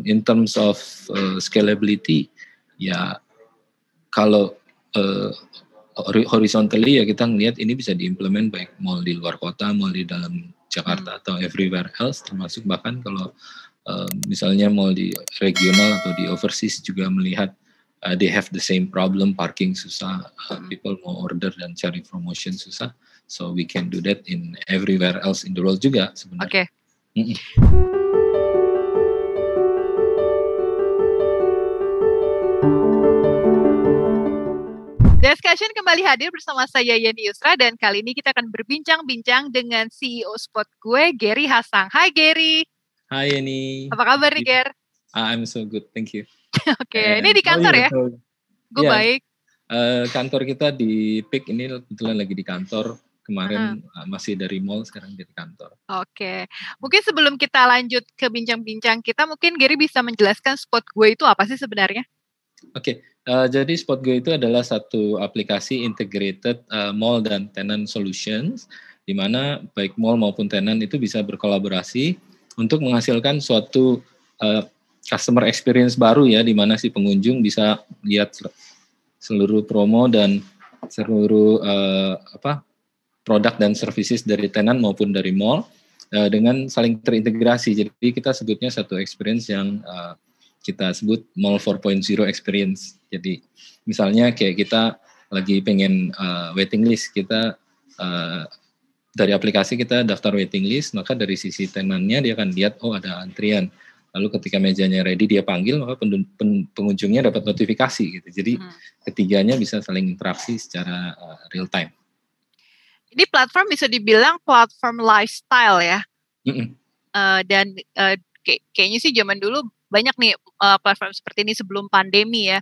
In terms of scalability, ya kalau horizontally ya kita ngelihat ini bisa diimplement baik mall di luar kota, mall di dalam Jakarta atau everywhere else, termasuk bahkan kalau misalnya mall di regional atau di overseas juga melihat they have the same problem, parking susah, people mau order dan cari promotion susah, so we can do that in everywhere else in the world juga sebenarnya. Oke. Discussion kembali hadir bersama saya Yeni Yusra dan kali ini kita akan berbincang-bincang dengan CEO Spot Gue, Gary Hasang. Hai Gary. Hai Yeni. Apa kabar nih Ger? I'm so good, thank you. Oke, ini di kantor ya? Gue baik. Kantor kita di PIK ini kebetulan lagi di kantor. Kemarin masih dari mall, sekarang dari kantor. Oke. Mungkin sebelum kita lanjut ke bincang-bincang kita, mungkin Gary bisa menjelaskan Spot Gue itu apa sih sebenarnya? Oke. Jadi Spot Gue itu adalah satu aplikasi integrated mall dan tenant solutions, di mana baik mall maupun tenant itu bisa berkolaborasi untuk menghasilkan suatu customer experience baru ya, di mana si pengunjung bisa lihat seluruh promo dan seluruh produk dan services dari tenant maupun dari mall dengan saling terintegrasi. Jadi kita sebutnya satu experience yang kita sebut Mall 4.0 experience. Jadi misalnya kayak kita lagi pengen waiting list, kita dari aplikasi kita daftar waiting list, maka dari sisi tenannya dia akan lihat ada antrian. Lalu ketika mejanya ready dia panggil, maka pengunjungnya dapat notifikasi gitu. Jadi ketiganya bisa saling interaksi secara real time. Ini platform bisa dibilang platform lifestyle ya. Dan kayaknya sih zaman dulu banyak nih platform seperti ini sebelum pandemi ya.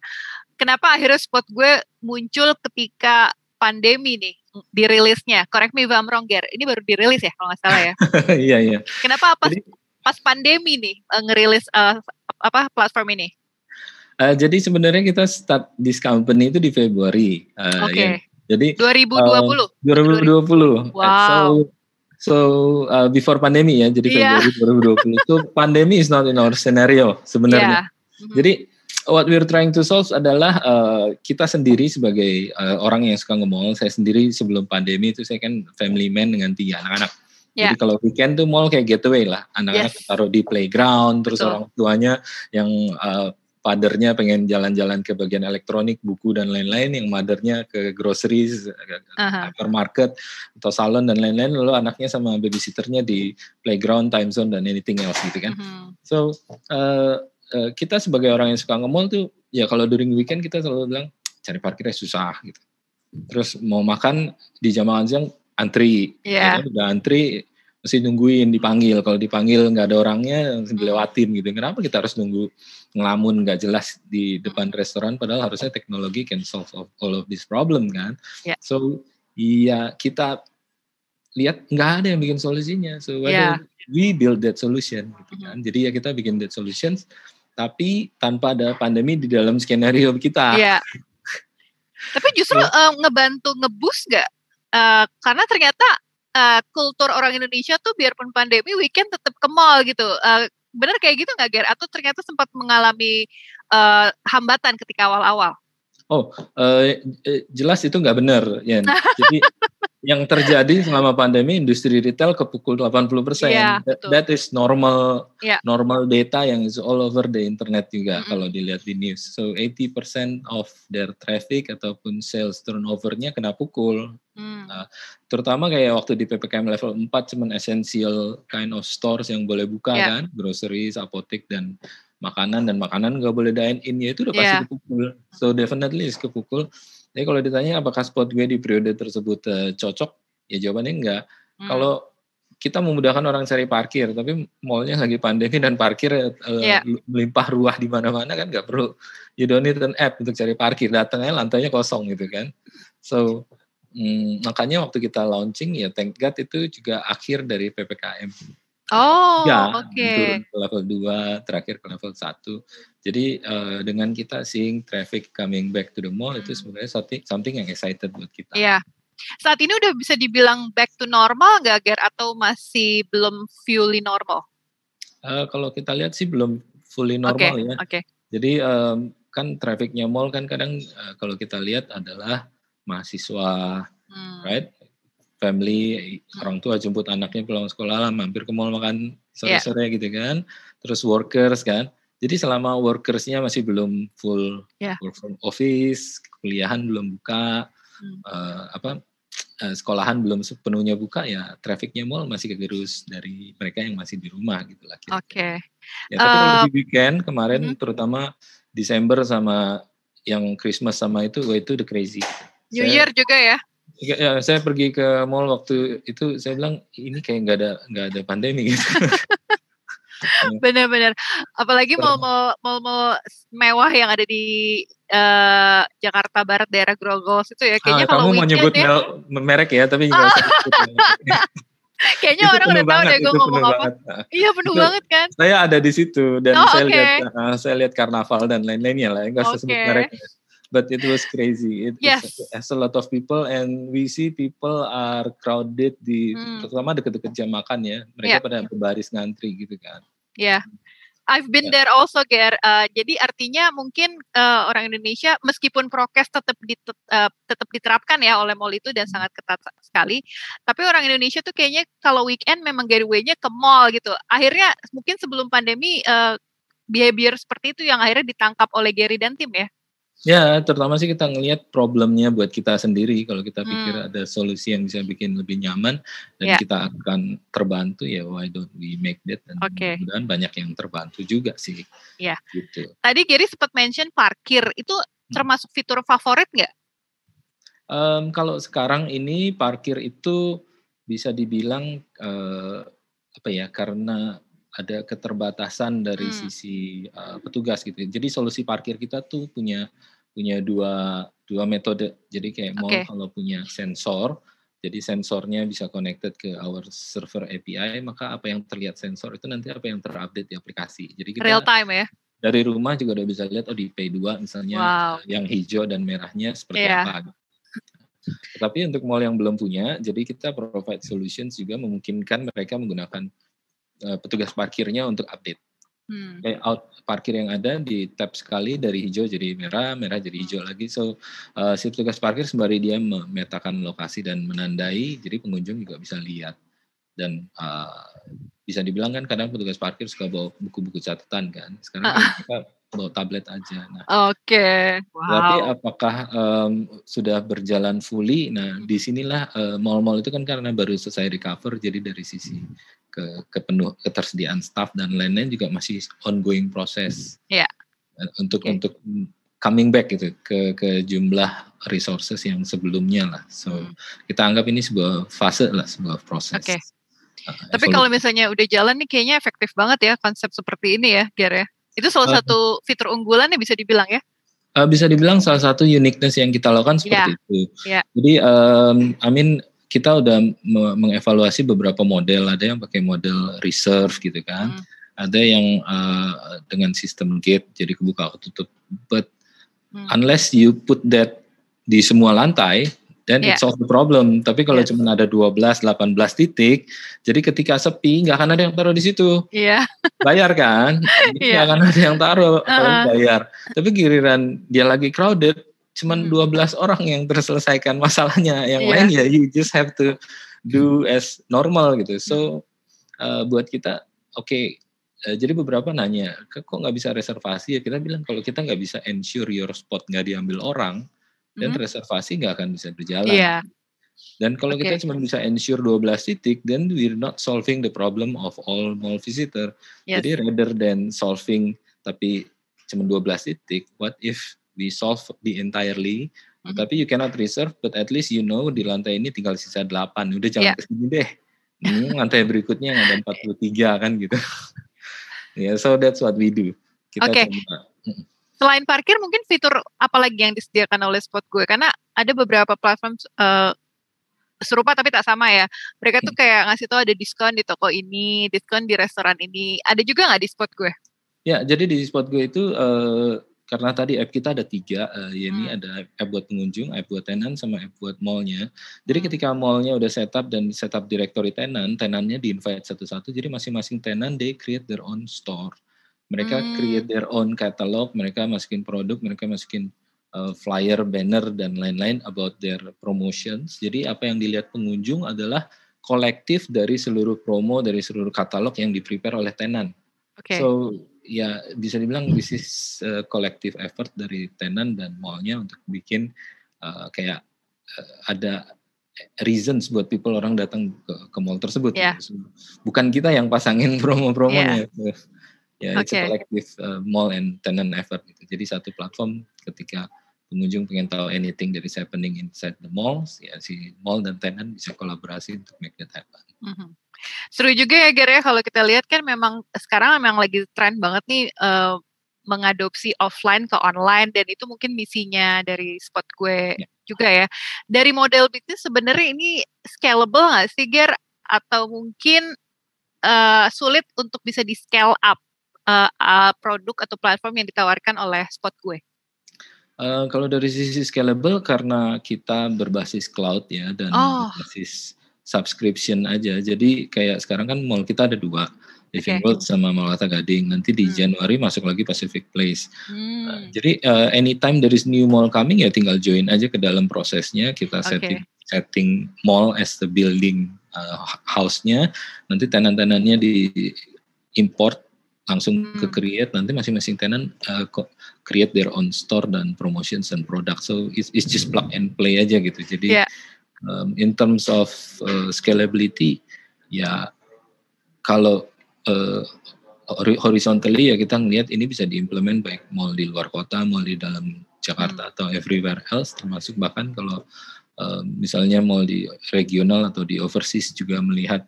Kenapa akhirnya Spot Gue muncul ketika pandemi nih dirilisnya? Correct me if I'm wrong, Ger. Ini baru dirilis ya kalau nggak salah ya. Iya. Kenapa pas pandemi nih ngerilis platform ini? Jadi sebenarnya kita start this company itu di Februari. Oke. Jadi 2020. 2020. Wow. So before pandemi ya, jadi Februari 2020 itu pandemi is not in our scenario sebenarnya. Jadi what we're trying to solve adalah kita sendiri sebagai orang yang suka nge-mall. Saya sendiri sebelum pandemi itu saya kan family man dengan 3 anak-anak. Jadi kalau weekend tuh mall kayak getaway lah, anak-anak taruh di playground, terus orang tuanya yang fathernya pengen jalan-jalan ke bagian elektronik, buku dan lain-lain, yang mothernya ke groceries, hypermarket atau salon dan lain-lain, lalu anaknya sama babysitternya di playground, time zone dan anything else gitu kan. So kita sebagai orang yang suka nge-mall tuh ya kalau during weekend kita selalu bilang cari parkirnya susah gitu. Terus mau makan di jam makan siang antri, ya kan? Udah antri mesti nungguin dipanggil, kalau dipanggil nggak ada orangnya langsung dilewatin gitu. Kenapa kita harus nunggu ngelamun nggak jelas di depan restoran, padahal harusnya teknologi can solve all of this problem kan. So iya kita lihat nggak ada yang bikin solusinya, so we build that solution gitu kan. Jadi ya kita bikin that solutions tapi tanpa ada pandemi di dalam skenario kita. Tapi justru ngebantu ngeboost nggak? Karena ternyata kultur orang Indonesia tuh biarpun pandemi weekend tetap ke mall gitu. Benar kayak gitu nggak, Ger? Atau ternyata sempat mengalami hambatan ketika awal-awal? Jelas itu nggak benar, Yen. Jadi yang terjadi selama pandemi industri retail kepukul 80%. That is normal data yang is all over the internet juga kalau dilihat di news. So 80% of their traffic ataupun sales turnover-nya kena pukul. Terutama kayak waktu di PPKM level 4 cuman essential kind of stores yang boleh buka kan, groceries, apotek dan makanan nggak boleh dine in, ya itu udah pasti kepukul. So definitely is kepukul. Jadi kalau ditanya apakah Spot Gue di periode tersebut cocok, ya jawabannya enggak. Kalau kita memudahkan orang cari parkir, tapi mallnya lagi pandemi dan parkir melimpah ruah di mana-mana kan nggak perlu. You don't need an app untuk cari parkir, datangnya lantainya kosong gitu kan. So makanya waktu kita launching ya thank God itu juga akhir dari PPKM. Turun ke level 2, terakhir ke level 1. Jadi dengan kita seeing traffic coming back to the mall itu sebenarnya something yang excited buat kita. Iya. Saat ini udah bisa dibilang back to normal nggak, Ger? Atau masih belum fully normal? Kalau kita lihat sih belum fully normal ya. Okay. Jadi kan trafficnya mall kan kadang kalau kita lihat adalah mahasiswa, right? Family, orang tua jemput anaknya pulang sekolah lah, mampir ke mall makan sore-sore gitu kan. Terus workers kan. Jadi selama workersnya masih belum full work from office, kuliahan belum buka, sekolahan belum sepenuhnya buka, ya trafficnya mall masih kegerus dari mereka yang masih di rumah gitu lah. Oke. Ya, tapi kalau di weekend kemarin terutama Desember sama yang Christmas sama itu the crazy. New Year juga ya? Ya, saya pergi ke mall waktu itu, saya bilang ini kayak nggak ada pandemi gitu. Benar-benar. Apalagi mall mewah yang ada di Jakarta Barat daerah Grogol itu ya. Kayaknya kalau kamu mau nyebut merek ya, tapi nggak usah disebut. Kayaknya orang udah tahu deh gue ngomong apa. Iya penuh banget kan. Saya ada di situ dan saya lihat karnaval dan lain-lainnya lah. Nggak usah sebut merek. But it was crazy. It has a lot of people and we see people are crowded terutama dekat-dekat jam makan ya. Mereka pada berbaris ngantri gitu kan. Yeah. I've been there also, Ger. Jadi artinya mungkin orang Indonesia meskipun prokes tetap diterapkan ya oleh mall itu dan sangat ketat sekali. Tapi orang Indonesia tuh kayaknya kalau weekend memang getaway-nya ke mall gitu. Akhirnya mungkin sebelum pandemi behavior seperti itu yang akhirnya ditangkap oleh Gary dan tim ya. Ya, terutama sih kita ngelihat problemnya buat kita sendiri. Kalau kita pikir ada solusi yang bisa bikin lebih nyaman dan kita akan terbantu, ya why don't we make that? Dan mudah-mudahan banyak yang terbantu juga sih. Iya. Gitu. Tadi Gary sempat mention parkir, itu termasuk fitur favorit nggak? Kalau sekarang ini parkir itu bisa dibilang karena ada keterbatasan dari sisi petugas gitu. Jadi solusi parkir kita tuh punya dua metode. Jadi kayak mall kalau punya sensor, jadi sensornya bisa connected ke our server API, maka apa yang terlihat sensor itu nanti apa yang terupdate di aplikasi. Jadi kita real time ya. Dari rumah juga udah bisa lihat di P2 misalnya yang hijau dan merahnya seperti apa. Tapi untuk mall yang belum punya, jadi kita provide solutions juga memungkinkan mereka menggunakan petugas parkirnya untuk update. Layout parkir yang ada di tap sekali dari hijau jadi merah, merah jadi hijau lagi. So si petugas parkir sembari dia memetakan lokasi dan menandai, jadi pengunjung juga bisa lihat. Dan bisa dibilang kan kadang petugas parkir suka bawa buku-buku catatan kan. Sekarang mereka bawa tablet aja. Nah, berarti apakah sudah berjalan fully? Nah, disinilah mall-mall itu kan karena baru selesai recover, jadi dari sisi ketersediaan staff dan lain-lain juga masih ongoing proses. Untuk coming back gitu ke jumlah resources yang sebelumnya lah. So kita anggap ini sebuah fase lah, sebuah proses. Tapi kalau misalnya udah jalan nih kayaknya efektif banget ya konsep seperti ini ya, Ger ya. Itu salah satu fitur unggulan ya bisa dibilang ya. Bisa dibilang salah satu uniqueness yang kita lakukan seperti itu. Jadi kita udah mengevaluasi beberapa model, ada yang pakai model reserve gitu kan, ada yang dengan sistem gate, jadi kebuka tutup. But unless you put that di semua lantai, then it solve the problem. Tapi kalau cuma ada 12-18 titik, jadi ketika sepi nggak akan ada yang taruh di situ. Bayar kan, nggak akan ada yang taruh, bayar. Tapi giliran dia lagi crowded, cuman 12 orang yang terselesaikan masalahnya, yang lain ya you just have to do as normal gitu. So buat kita jadi beberapa nanya, kok nggak bisa reservasi ya? Kita bilang kalau kita nggak bisa ensure your spot nggak diambil orang, dan reservasi nggak akan bisa berjalan. Dan kalau kita cuma bisa ensure 12 titik, then we're not solving the problem of all mall visitor. Jadi rather than solving tapi cuma 12 titik, what if we solve the entirely, tapi you cannot reserve, but at least you know di lantai ini tinggal sisa 8, udah jangan kesini deh. Lantai berikutnya yang ada 43 kan gitu. So that's what we do. Kita coba. Selain parkir mungkin fitur apa lagi yang disediakan oleh Spot Gue? Karena ada beberapa platform serupa tapi tak sama ya. Mereka tuh kayak ngasih tahu ada diskon di toko ini, diskon di restoran ini. Ada juga nggak di Spot Gue? Ya, jadi di Spot Gue itu karena tadi app kita ada 3, ini ada app buat pengunjung, app buat tenant, sama app buat mallnya. Jadi ketika mallnya udah setup dan setup directory tenant, tenantnya di invite satu-satu, jadi masing-masing tenant they create their own store. Mereka create their own catalog, mereka masukin produk, mereka masukin flyer, banner, dan lain-lain about their promotions. Jadi apa yang dilihat pengunjung adalah kolektif dari seluruh promo, dari seluruh katalog yang di-prepare oleh tenant. So ya bisa dibilang this is collective effort dari tenant dan mallnya untuk bikin kayak ada reasons buat people orang datang ke mall tersebut. Gitu. Bukan kita yang pasangin promo-promonya. Ya, it's a collective mall and tenant effort. Gitu. Jadi satu platform ketika pengunjung pengen tahu anything that is happening inside the malls, ya si mall dan tenant bisa kolaborasi untuk make that happen. Seru juga ya Ger ya, kalau kita lihat kan memang sekarang memang lagi tren banget nih mengadopsi offline ke online, dan itu mungkin misinya dari Spot Gue juga ya. Dari model bisnis sebenarnya ini scalable nggak sih Ger, atau mungkin sulit untuk bisa di scale up produk atau platform yang ditawarkan oleh Spot Gue? Kalau dari sisi scalable karena kita berbasis cloud ya dan berbasis subscription aja. Jadi kayak sekarang kan mall kita ada 2, Living World sama Mall Arta Gading. Nanti di Januari masuk lagi Pacific Place. Jadi anytime there is new mall coming ya tinggal join aja ke dalam prosesnya. Kita setting mall as the building house-nya. Nanti tenant-tenantnya di import langsung ke create, nanti masing-masing tenant create their own store dan promotions and product. So it's just plug and play aja gitu. Jadi in terms of scalability, ya kalau horizontally ya kita ngelihat ini bisa diimplement baik mall di luar kota, mall di dalam Jakarta atau everywhere else, termasuk bahkan kalau misalnya mall di regional atau di overseas juga melihat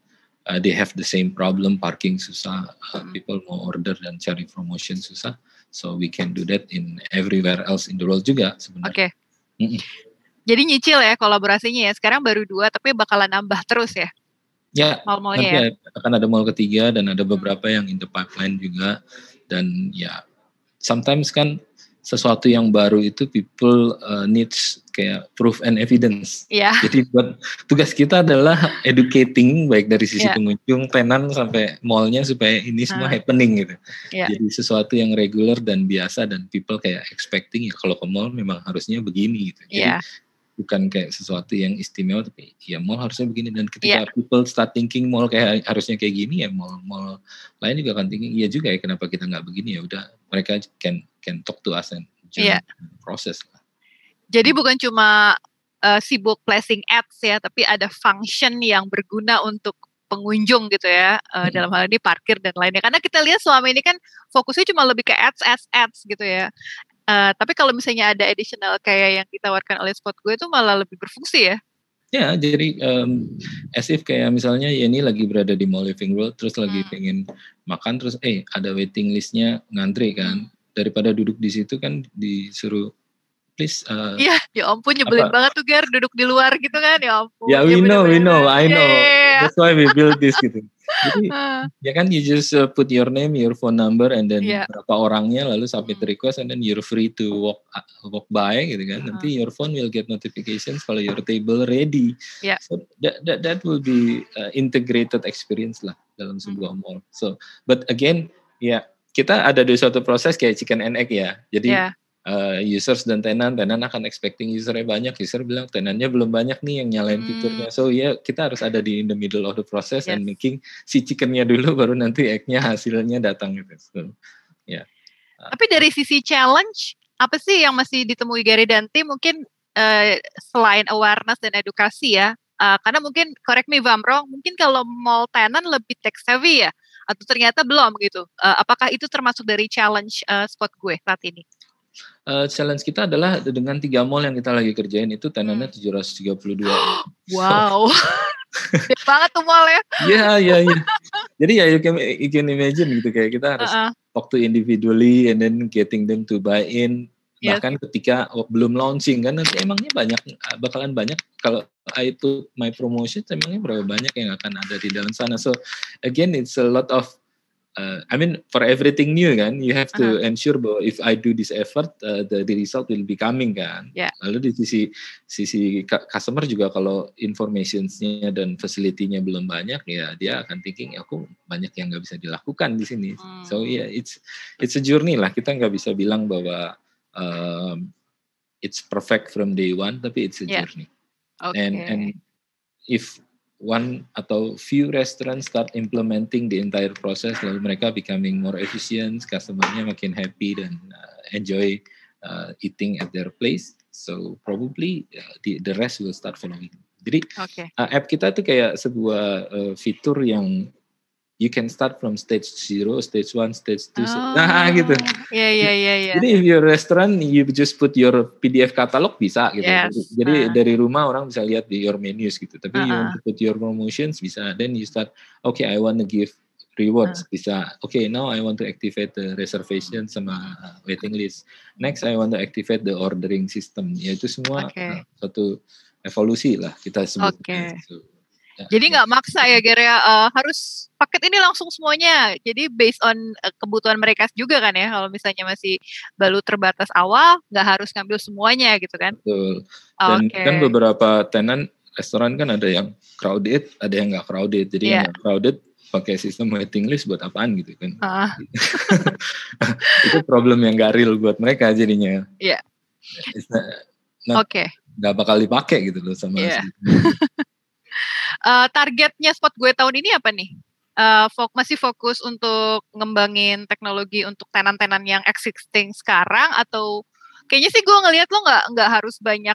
they have the same problem, parking susah, people mau order dan cari promotion susah, so we can do that in everywhere else in the world juga sebenarnya. Jadi nyicil ya kolaborasinya ya, sekarang baru 2 tapi bakalan nambah terus ya? Ya, nanti akan ada mall ketiga dan ada beberapa yang in the pipeline juga, dan ya sometimes kan sesuatu yang baru itu people needs kayak proof and evidence. Jadi buat tugas kita adalah educating baik dari sisi pengunjung, tenant sampai mallnya supaya ini semua happening gitu. Jadi sesuatu yang regular dan biasa dan people kayak expecting ya kalau ke mall memang harusnya begini gitu. Jadi bukan kayak sesuatu yang istimewa, tapi ya mall harusnya begini, dan ketika people start thinking mall kayak harusnya kayak gini ya mall lain juga akan thinking iya juga ya kenapa kita nggak begini, ya udah mereka can talk to us and proses lah. Jadi bukan cuma sibuk placing ads ya, tapi ada function yang berguna untuk pengunjung gitu ya, dalam hal ini parkir dan lainnya. Karena kita lihat selama ini kan fokusnya cuma lebih ke ads gitu ya. Tapi kalau misalnya ada additional kayak yang ditawarkan oleh Spot Gue itu malah lebih berfungsi ya? Ya, jadi as if kayak misalnya Yeni lagi berada di Mall Living World, terus lagi pengen makan, terus ada waiting listnya ngantri kan, daripada duduk di situ kan disuruh please. Iya, ya ampun nyebelin banget tuh Ger, duduk di luar gitu kan, ya ampun. Ya we know, I know. That's why we build this gitu. Jadi ya kan you just put your name, your phone number, and then berapa orangnya, lalu submit request, and then you're free to walk by gitu kan. Nanti your phone will get notifications kalau your table ready. So that will be integrated experience lah dalam sebuah mall. So but again ya kita ada di suatu proses kayak chicken and egg ya. Jadi users dan tenant akan expecting usernya banyak, user bilang tenantnya belum banyak nih yang nyalain fiturnya, so ya kita harus ada di in the middle of the process and making si chickennya dulu baru nanti egg-nya hasilnya datang gitu. So, Tapi dari sisi challenge apa sih yang masih ditemui Gary dan tim mungkin selain awareness dan edukasi ya, karena mungkin correct me if I'm wrong, mungkin kalau mall tenant lebih tech savvy ya, atau ternyata belum gitu, apakah itu termasuk dari challenge Spot Gue saat ini? Challenge kita adalah dengan 3 mall yang kita lagi kerjain itu tenannya 732. Wow. Gede banget tuh mall ya. Iya. Jadi ya you can imagine gitu, kayak kita harus talk to individually and then getting them to buy in. Bahkan ketika belum launching kan nanti emangnya bakalan banyak kalau I put my promotion, emangnya berapa banyak yang akan ada di dalam sana. So again it's a lot of I mean for everything new kan, you have to ensure bahwa if I do this effort, the result will be coming kan. Yeah. Lalu di sisi customer juga kalau informationsnya dan facility-nya belum banyak, ya dia akan thinking aku banyak yang nggak bisa dilakukan di sini. So yeah, it's a journey lah. Kita nggak bisa bilang bahwa it's perfect from day one, tapi it's a journey. Okay. And if one atau few restaurants start implementing the entire process, lalu mereka becoming more efficient, customer-nya makin happy dan enjoy eating at their place, so probably the rest will start following. Jadi app kita tuh kayak sebuah fitur yang you can start from stage 0, stage 1, stage 2, gitu. Yeah. Jadi if your restaurant, you just put your PDF katalog bisa gitu. Yes. Jadi dari rumah orang bisa lihat di your menus gitu. Tapi you want to put your promotions bisa. Then you start, okay, I want to give rewards bisa. Okay, now I want to activate the reservation sama waiting list. Next I want to activate the ordering system. Ya itu semua satu evolusi lah kita sebut. Jadi nggak maksa ya Ger ya, harus paket ini langsung semuanya. Jadi based on kebutuhan mereka juga kan ya. Kalau misalnya masih baru terbatas awal, nggak harus ngambil semuanya gitu kan. Betul. Dan kan beberapa tenan restoran kan ada yang crowded, ada yang nggak crowded. Jadi yang nggak crowded pakai sistem waiting list buat apaan gitu kan. Itu problem yang nggak real buat mereka jadinya. Iya. Nggak bakal dipakai gitu loh sama targetnya Spot Gue tahun ini apa nih? Masih fokus untuk ngembangin teknologi untuk tenan-tenan yang existing sekarang, atau kayaknya sih gue ngelihat lo nggak harus banyak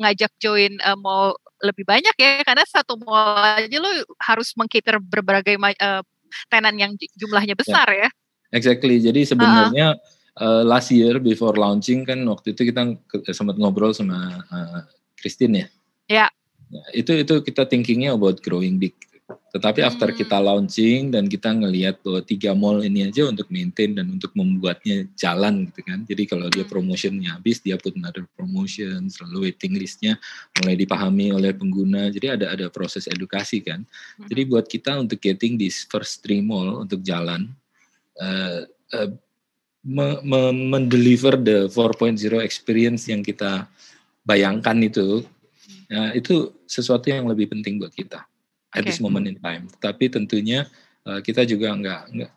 ngajak join mall lebih banyak ya, karena satu mall aja lo harus meng-cater berbagai tenan yang jumlahnya besar ya. Exactly. Jadi sebenarnya last year before launching kan waktu itu kita sempat ngobrol sama Christine ya. Ya. Nah, itu kita thinkingnya about growing big. Tetapi after kita launching dan kita ngelihat bahwa 3 mall ini aja untuk maintain dan untuk membuatnya jalan gitu kan. Jadi kalau dia promotionnya habis, dia put another promotion, selalu waiting listnya mulai dipahami oleh pengguna. Jadi ada proses edukasi kan. Jadi buat kita untuk getting this first 3 mall untuk jalan, mendeliver the 4.0 experience yang kita bayangkan itu. Nah, itu sesuatu yang lebih penting buat kita at this moment in time. Tapi tentunya kita juga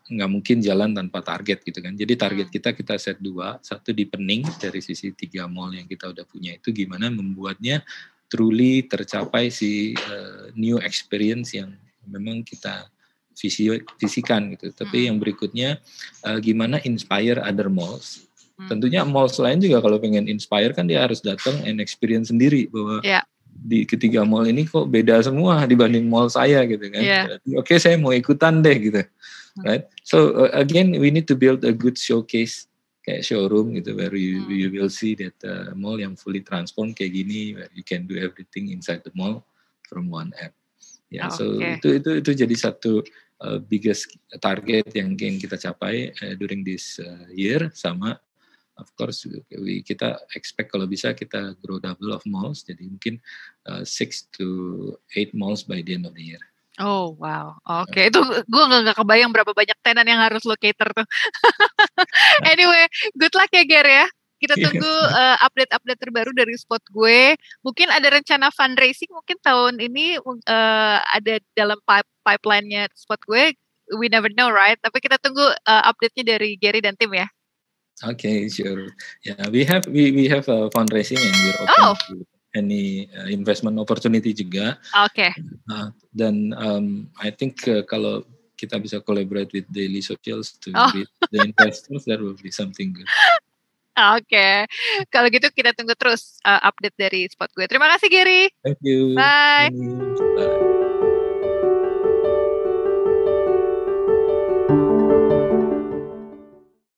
nggak mungkin jalan tanpa target gitu kan. Jadi target kita set 2, satu di Pening dari sisi 3 mall yang kita udah punya itu gimana membuatnya truly tercapai si new experience yang memang kita visikan gitu. Tapi yang berikutnya gimana inspire other malls. Tentunya malls lain juga kalau pengen inspire kan dia harus datang and experience sendiri bahwa di ketiga mall ini kok beda semua dibanding mall saya gitu kan. Oke, saya mau ikutan deh gitu. Right? So again we need to build a good showcase kayak showroom gitu where you will see that mall yang fully transformed kayak gini where you can do everything inside the mall from one app. So itu jadi satu biggest target yang kita capai during this year. Sama of course kita expect kalau bisa kita grow double of malls, jadi mungkin 6 to 8 malls by the end of the year. Oh wow, oke. Itu gue nggak kebayang berapa banyak tenan yang harus lo cater tuh. Anyway, good luck ya Ger ya. Kita tunggu update-update terbaru dari Spot Gue. Mungkin ada rencana fundraising mungkin tahun ini ada dalam pipeline-nya Spot Gue. We never know, right? Tapi kita tunggu update-nya dari Gary dan tim ya. Okay, sure. Yeah, we have a fundraising and we're open to any investment opportunity juga. Okay. Dan I think kalau kita bisa collaborate with Daily Socials to reach the investors, that will be something good. Oke. Kalau gitu kita tunggu terus update dari Spot Gue. Terima kasih Gary. Thank you. Bye. Bye.